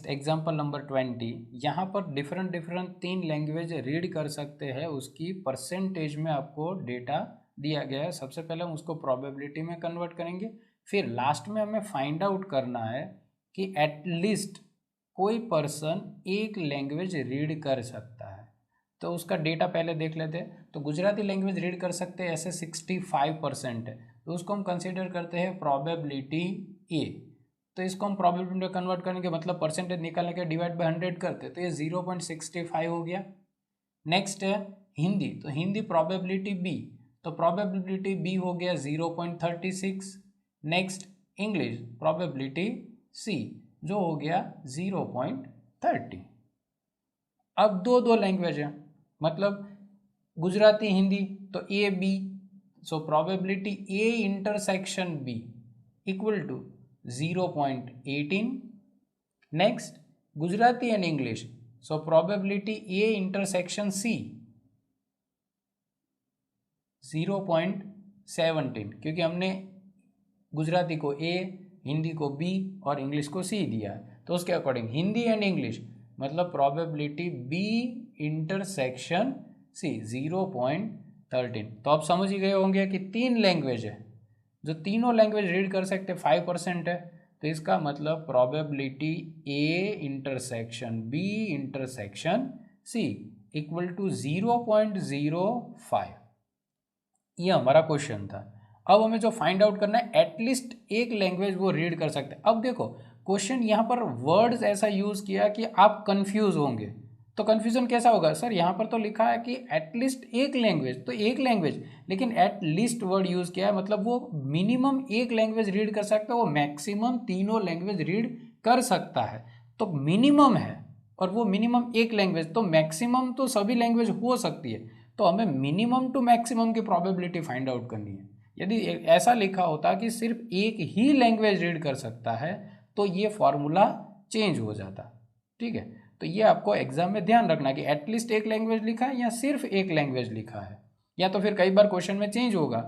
Example number 20, यहाँ पर different different 3 language read कर सकते हैं, उसकी परसेंटेज में आपको डेटा दिया गया है। सबसे पहले हम उसको प्रोबेबिलिटी में कन्वर्ट करेंगे, फिर लास्ट में हमें फाइंड आउट करना है कि एटलीस्ट कोई पर्सन एक लैंग्वेज रीड कर सकता है। तो उसका डेटा पहले देख लेते हैं। तो गुजराती लैंग्वेज रीड कर सकते हैं ऐसे 65% है, तो उसको हम कंसिडर करते हैं प्रोबेबिलिटी ए। तो इसको हम प्रोबेबिलिटी में कन्वर्ट करेंगे, मतलब परसेंटेज निकालने के डिवाइड बाय 100 करते, तो ये 0.65 हो गया। नेक्स्ट है हिंदी, तो हिंदी प्रोबेबिलिटी बी, तो प्रोबेबिलिटी बी हो गया 0.36। नेक्स्ट इंग्लिश प्रोबेबिलिटी सी जो हो गया 0.30। अब दो लैंग्वेज है, मतलब गुजराती हिंदी, तो A B, so probability A intersection B equal to 0.18। Next Gujarati and English, so probability A intersection C 0.17, क्योंकि हमने गुजराती को ए, हिंदी को बी और इंग्लिश को सी दिया है। तो उसके अकॉर्डिंग हिंदी एंड इंग्लिश मतलब प्रोबेबिलिटी बी इंटरसेक्शन सी 0.13। तो आप समझ ही गए होंगे कि 3 लैंग्वेज है, जो तीनों लैंग्वेज रीड कर सकते 5% है, तो इसका मतलब probability A intersection B intersection C equal to 0.05। ये हमारा क्वेश्चन था। अब हमें जो फाइंड आउट करना है, एटलीस्ट एक लैंग्वेज वो रीड कर सकते हैं। अब देखो क्वेश्चन यहाँ पर वर्ड्स ऐसा यूज किया कि आप कंफ्यूज होंगे। तो कंफ्यूजन कैसा होगा, सर यहाँ पर तो लिखा है कि एटलीस्ट एक लैंग्वेज, तो एक लैंग्वेज, लेकिन एटलीस्ट वर्ड यूज किया है, मतलब वो मिनिमम एक लैंग्वेज रीड कर सकता है, वो मैक्सिमम तीनों लैंग्वेज रीड कर सकता है। तो मिनिमम है और वो मिनिमम एक लैंग्वेज, तो मैक्सिमम तो सभी लैंग्वेज हो सकती है। तो हमें मिनिमम टू मैक्सिमम की प्रोबेबिलिटी फाइंड आउट करनी है। यदि ऐसा लिखा होता कि सिर्फ एक ही लैंग्वेज रीड कर सकता है, तो ये फॉर्मूला चेंज हो जाता। ठीक है, तो ये आपको एग्जाम में ध्यान रखना कि एटलीस्ट एक लैंग्वेज लिखा है या सिर्फ एक लैंग्वेज लिखा है। या तो फिर कई बार क्वेश्चन में चेंज होगा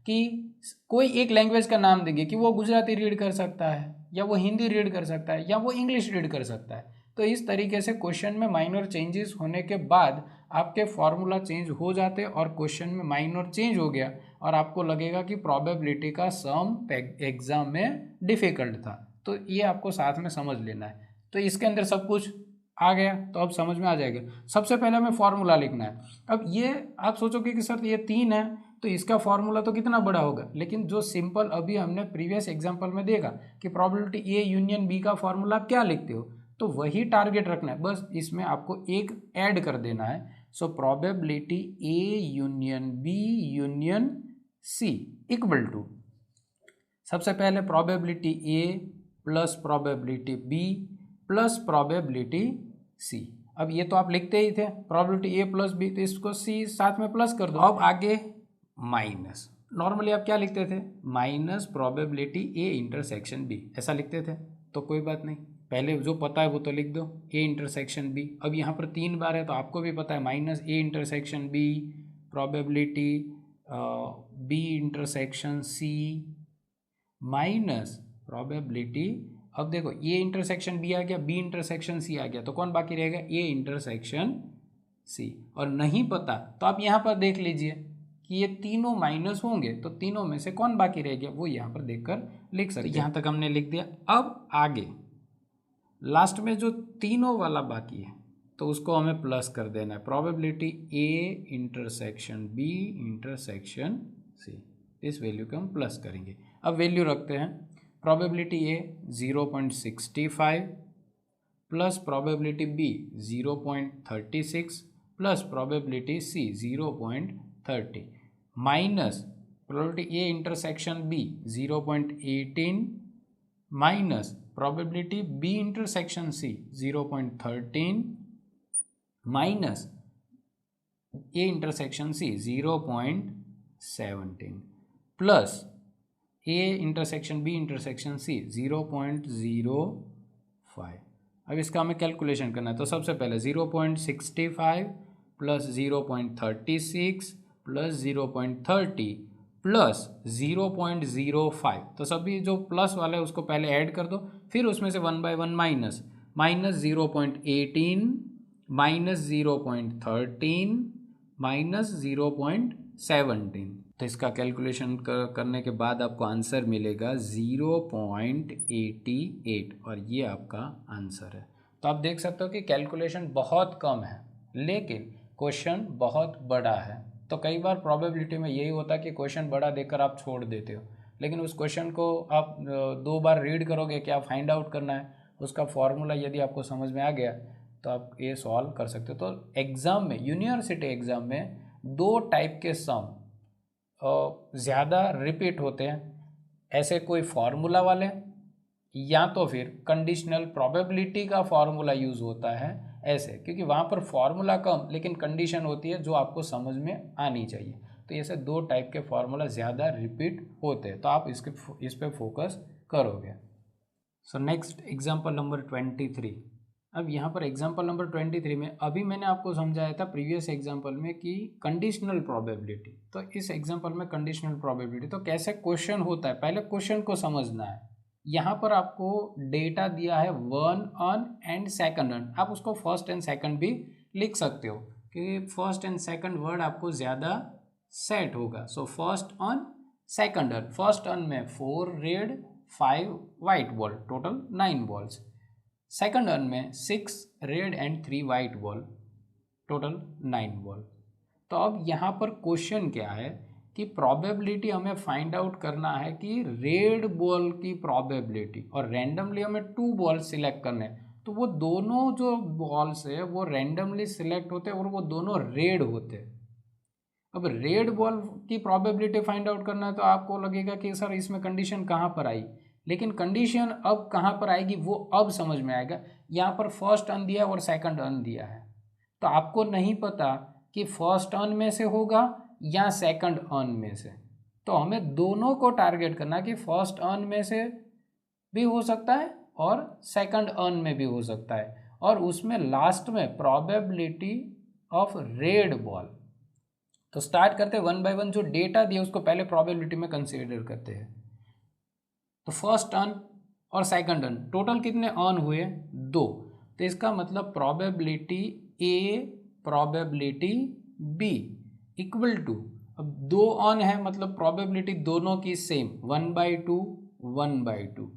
कि कोई एक लैंग्वेज का नाम देंगे कि वो गुजराती रीड कर सकता है, या वो हिंदी रीड कर सकता है, या वो इंग्लिश रीड कर सकता है। तो इस तरीके से क्वेश्चन में माइनर चेंजेस होने के बाद आपके फॉर्मूला चेंज हो जाते और क्वेश्चन में माइनर चेंज हो गया और आपको लगेगा कि प्रोबेबिलिटी का सम एग्जाम में डिफिकल्ट था। तो ये आपको साथ में समझ लेना है। तो इसके अंदर सब कुछ आ गया, तो अब समझ में आ जाएगा। सबसे पहले हमें फॉर्मूला लिखना है। अब ये आप सोचोगे कि सर ये 3 है, तो इसका फॉर्मूला तो कितना बड़ा होगा, लेकिन जो सिंपल अभी हमने प्रीवियस एग्जाम्पल में देखा कि प्रोबेबिलिटी ए यूनियन बी का फॉर्मूला क्या लिखते हो, तो वही टारगेट रखना है, बस इसमें आपको एक ऐड कर देना है। So probability A union B union C equal to, सबसे पहले probability A plus probability B plus probability C. अब ये तो आप लिखते ही थे प्रोबेबिलिटी ए प्लस बी, तो इसको सी साथ में प्लस कर दो। अब आगे माइनस, नॉर्मली आप क्या लिखते थे, minus probability A intersection B, ऐसा लिखते थे। तो कोई बात नहीं, पहले जो पता है वो तो लिख दो, ए इंटरसेक्शन बी। अब यहाँ पर 3 बार है तो आपको भी पता है minus A intersection B probability B intersection C minus probability, अब देखो ए इंटरसेक्शन बी आ गया, बी इंटरसेक्शन सी आ गया, तो कौन बाकी रहेगा, ए इंटरसेक्शन सी। और नहीं पता तो आप यहाँ पर देख लीजिए कि ये तीनों माइनस होंगे, तो तीनों में से कौन बाकी रह गया वो यहाँ पर देखकर लिख सकते हैं। यहाँ तक हमने लिख दिया। अब आगे लास्ट में जो तीनों वाला बाकी है तो उसको हमें प्लस कर देना है, probability A intersection B intersection C, इस वैल्यू को हम प्लस करेंगे। अब वैल्यू रखते हैं, probability A 0.65 plus probability B 0.36 plus probability C 0.30 minus probability A intersection B 0.18 minus probability B intersection C 0.13 minus A intersection C 0.17 plus A intersection B intersection C 0.05। अब इसका हमें calculation करना है, तो सबसे पहले 0.65 प्लस 0.36 प्लस 0.30 प्लस 0.05, तो सभी जो प्लस वाला है उसको पहले ऐड कर दो, फिर उसमें से 1/1 माइनस, -0.18 -0.13 -0.17। तो इसका कैलकुलेशन करने के बाद आपको आंसर मिलेगा 0.88 और ये आपका आंसर है। तो आप देख सकते हो कि कैलकुलेशन बहुत कम है लेकिन क्वेश्चन बहुत बड़ा है। तो कई बार प्रोबेबिलिटी में यही होता है कि क्वेश्चन बड़ा देकर आप छोड़ देते हो, लेकिन उस क्वेश्चन को आप 2 बार रीड करोगे, क्या फाइंड आउट करना है उसका फॉर्मूला यदि आपको समझ में आ गया तो आप ये सॉल्व कर सकते हो। तो एग्ज़ाम में, यूनिवर्सिटी एग्ज़ाम में 2 टाइप के सम ज़्यादा रिपीट होते हैं, ऐसे कोई फार्मूला वाले या तो फिर कंडीशनल प्रोबेबिलिटी का फार्मूला यूज़ होता है ऐसे, क्योंकि वहाँ पर फार्मूला कम लेकिन कंडीशन होती है जो आपको समझ में आनी चाहिए। तो ऐसे 2 टाइप के फार्मूला ज़्यादा रिपीट होते हैं, तो आप इस पे फोकस करोगे। So next example number 23। अब यहाँ पर एग्जाम्पल नंबर 23 में अभी मैंने आपको समझाया था प्रीवियस एग्जाम्पल में कि कंडीशनल प्रोबेबिलिटी, तो इस एग्जाम्पल में कंडीशनल प्रोबेबिलिटी तो कैसे क्वेश्चन होता है, पहले क्वेश्चन को समझना है। यहाँ पर आपको डेटा दिया है 1 ऑन एंड सेकंड ऑन, आप उसको फर्स्ट एंड सेकंड भी लिख सकते हो क्योंकि फर्स्ट एंड सेकंड वर्ड आपको ज़्यादा सेट होगा। So first on second on, first on में 4 red 5 white ball, total 9 balls. Second on में 6 red and 3 white ball, total 9 ball. तो अब यहाँ पर क्वेश्चन क्या है कि प्रोबेबिलिटी हमें फाइंड आउट करना है कि रेड बॉल की प्रोबेबिलिटी, और रैंडमली हमें 2 बॉल सिलेक्ट करने हैं। तो वो दोनों जो बॉल्स है वो रैंडमली सिलेक्ट होते हैं और वो दोनों रेड होते हैं। अब रेड बॉल की प्रोबेबिलिटी फाइंड आउट करना है तो आपको लगेगा कि सर इसमें कंडीशन कहाँ पर आई, लेकिन कंडीशन अब कहाँ पर आएगी वो अब समझ में आएगा। यहाँ पर फर्स्ट ऑन दिया और सेकंड ऑन दिया है, तो आपको नहीं पता कि फर्स्ट ऑन में से होगा या सेकंड ऑन में से, तो हमें दोनों को टारगेट करना कि फर्स्ट ऑन में से भी हो सकता है और सेकंड ऑन में भी हो सकता है, और उसमें लास्ट में प्रोबेबिलिटी ऑफ रेड बॉल। तो स्टार्ट करते हैं 1 बाय 1, जो डेटा दिया उसको पहले प्रोबेबिलिटी में कंसीडर करते हैं। तो फर्स्ट ऑन और सेकंड ऑन टोटल कितने ऑन हुए, 2। तो इसका मतलब probability A probability B equal to, अब 2 ऑन है मतलब प्रोबेबिलिटी दोनों की सेम, 1/2 1/2।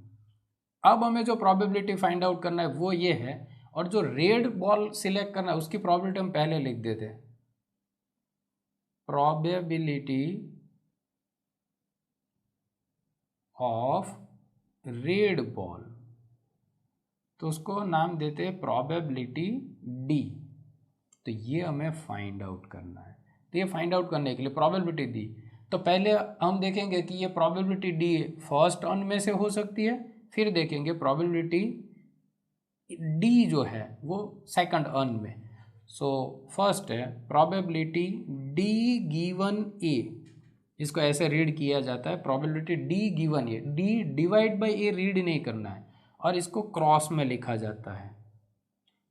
अब हमें जो प्रोबेबिलिटी फाइंड आउट करना है वो ये है, और जो रेड बॉल सिलेक्ट करना है उसकी प्रोबेबिलिटी हम पहले लिख देते हैं, प्रोबेबिलिटी ऑफ रेड बॉल, तो उसको नाम देते हैं प्रोबेबिलिटी डी। तो ये हमें फाइंड आउट करना है। तो ये फाइंड आउट करने के लिए प्रोबेबिलिटी दी, तो पहले हम देखेंगे कि ये प्रोबेबिलिटी डी फर्स्ट ऑन में से हो सकती है, फिर देखेंगे प्रोबेबिलिटी डी जो है वो सेकंड ऑन में। सो फर्स्ट है प्रोबेबिलिटी डी गिवन ए, इसको ऐसे रीड किया जाता है probability D given A, D divide by A read नहीं करना है और इसको क्रॉस में लिखा जाता है।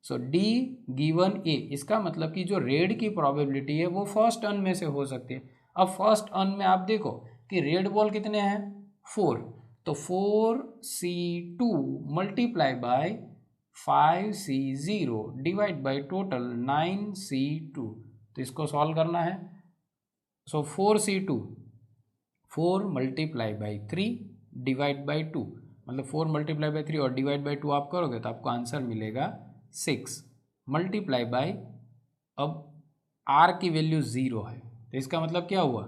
सो डी गिवन ए, इसका मतलब कि जो रेड की प्रोबेबिलिटी है वो फर्स्ट ऑन में से हो सकती है। अब फर्स्ट ऑन में आप देखो कि रेड बॉल कितने हैं, 4, तो 4C2 multiply by 5C0 divide by total 9C2, तो इसको सॉल्व करना है। सो 4C2 4 multiply by 3 divide by 2, मतलब 4 मल्टीप्लाई बाई 3 और डिवाइड बाई 2 आप करोगे तो आपको आंसर मिलेगा 6 मल्टीप्लाई बाई, अब r की वैल्यू 0 है तो इसका मतलब क्या हुआ,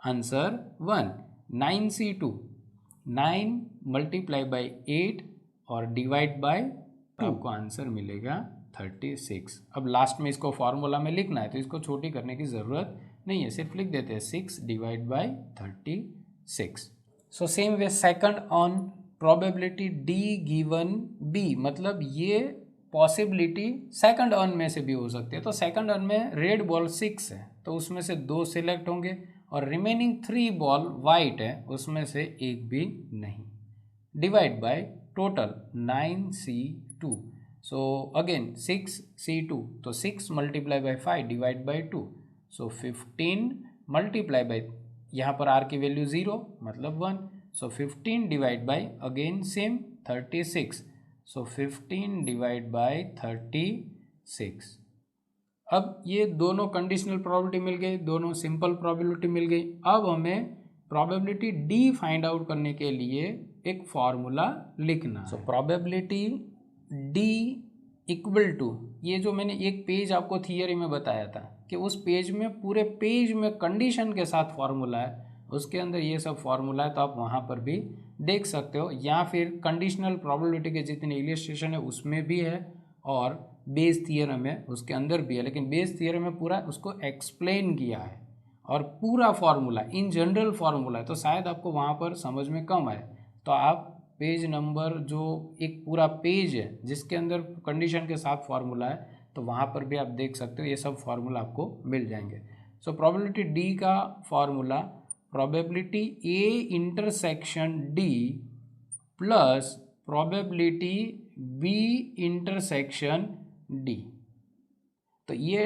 आंसर 1। 9C2 9 मल्टीप्लाई बाई 8 और डिवाइड बाई 2, आपको आंसर मिलेगा 36। अब लास्ट में इसको फार्मूला में लिखना है तो इसको छोटी करने की ज़रूरत नहीं है, सिर्फ लिख देते हैं 6 divide by 36। So same way second on probability D given B, मतलब ये पॉसिबिलिटी सेकंड ऑन में से भी हो सकती है। तो सेकंड ऑन में रेड बॉल 6 है तो उसमें से 2 सिलेक्ट होंगे और रिमेनिंग 3 बॉल वाइट है उसमें से एक भी नहीं, divide by total 9C2। So again 6C2, तो 6 multiply by 5 divide by 2, so 15 multiply by, यहाँ पर r की वैल्यू 0 मतलब 1, सो 15 divide by again same 36, so 15 divide by 36। अब ये दोनों कंडीशनल प्रोबेबिलिटी मिल गई, दोनों सिंपल प्रोबेबिलिटी मिल गई। अब हमें प्रोबेबिलिटी डी फाइंड आउट करने के लिए एक फॉर्मूला लिखना। So probability D equal to, ये जो मैंने एक पेज आपको थियरी में बताया था कि उस पेज में, पूरे पेज में कंडीशन के साथ फॉर्मूला है, उसके अंदर ये सब फॉर्मूला है, तो आप वहाँ पर भी देख सकते हो, या फिर कंडीशनल प्रोबेबिलिटी के जितने इलिस्ट्रेशन है उसमें भी है और बेस थियरम है उसके अंदर भी है, लेकिन बेस थियरम में पूरा उसको एक्सप्लेन किया है और पूरा फार्मूला इन जनरल फार्मूला है, तो शायद आपको वहाँ पर समझ में कम आए। तो आप पेज नंबर, जो एक पूरा पेज है जिसके अंदर कंडीशन के साथ फार्मूला है, तो वहाँ पर भी आप देख सकते हो, ये सब फार्मूला आपको मिल जाएंगे। सो प्रोबेबिलिटी डी का formula probability A intersection D plus probability B intersection D. तो ये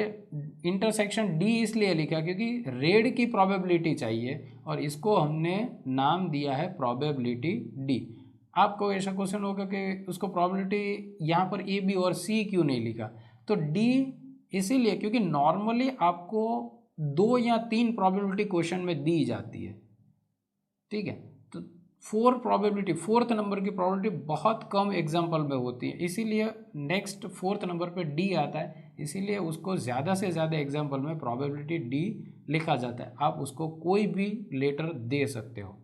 इंटरसेक्शन डी इसलिए लिखा क्योंकि रेड की प्रोबेबिलिटी चाहिए और इसको हमने नाम दिया है प्रोबेबिलिटी डी। आपको ऐसा क्वेश्चन होगा कि उसको प्रोबेबिलिटी यहाँ पर ए बी और सी क्यों नहीं लिखा, तो डी इसीलिए क्योंकि नॉर्मली आपको 2 या 3 प्रोबेबिलिटी क्वेश्चन में दी जाती है, ठीक है। तो 4 प्रोबेबिलिटी, 4th नंबर की प्रोबेबिलिटी बहुत कम एग्जाम्पल में होती है, इसीलिए नेक्स्ट 4th नंबर पे डी आता है, इसीलिए उसको ज़्यादा से ज़्यादा एग्जाम्पल में प्रोबेबिलिटी डी लिखा जाता है। आप उसको कोई भी लेटर दे सकते हो।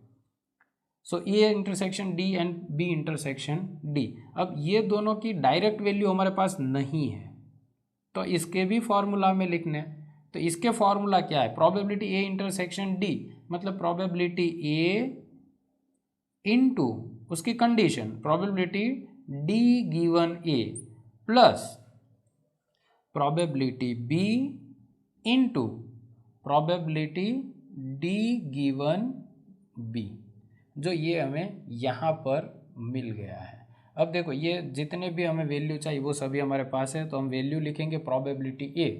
So A intersection D and B intersection D. अब ये दोनों की डायरेक्ट वैल्यू हमारे पास नहीं है, तो इसके भी फॉर्मूला में लिखने। तो इसके फॉर्मूला क्या है, प्रोबेबिलिटी ए इंटरसेक्शन डी मतलब प्रोबेबिलिटी ए इनटू उसकी condition probability D given A plus probability B into probability D given B, जो ये हमें यहाँ पर मिल गया है। अब देखो ये जितने भी हमें वैल्यू चाहिए वो सभी हमारे पास है, तो हम वैल्यू लिखेंगे probability A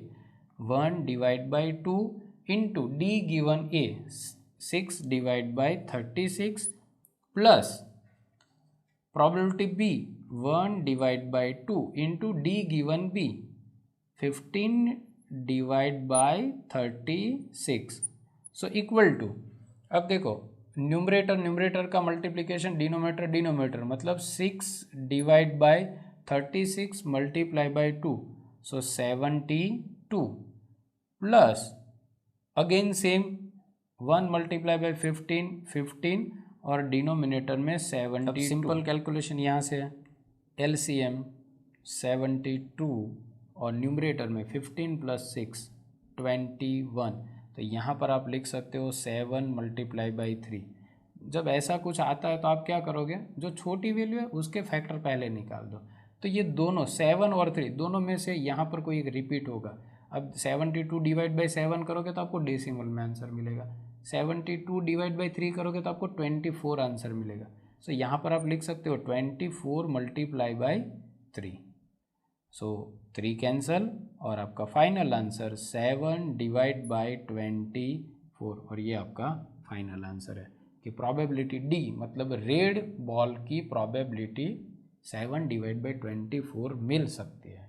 1 divide by 2 into D given A 6 divide by 36 plus probability B 1 divide by 2 into D given B 15 divide by 36। So equal to, अब देखो न्यूमरेटर का मल्टीप्लिकेशन डिनोमिनेटर मतलब 6 divide by 36 multiply by 2, so 72 plus again same 1 multiply by 15 और denominator में 72। Simple calculation यहाँ से है, LCM 72 और न्यूमरेटर में 15 प्लस 6 21, तो यहाँ पर आप लिख सकते हो 7 मल्टीप्लाई बाई 3। जब ऐसा कुछ आता है तो आप क्या करोगे, जो छोटी वैल्यू है उसके फैक्टर पहले निकाल दो। तो ये दोनों 7 और 3 दोनों में से यहाँ पर कोई एक रिपीट होगा। अब 72 डिवाइड बाई 7 करोगे तो आपको डेसिमल में आंसर मिलेगा, 72 डिवाइड बाई 3 करोगे तो आपको 24 आंसर मिलेगा। सो यहाँ पर आप लिख सकते हो 24 मल्टीप्लाई बाई 3, सो 3 कैंसल और आपका फाइनल आंसर 7 डिवाइड बाई 24, और ये आपका फाइनल आंसर है कि प्रोबेबिलिटी डी मतलब रेड बॉल की प्रोबेबिलिटी 7 डिवाइड बाई 24 मिल सकती है।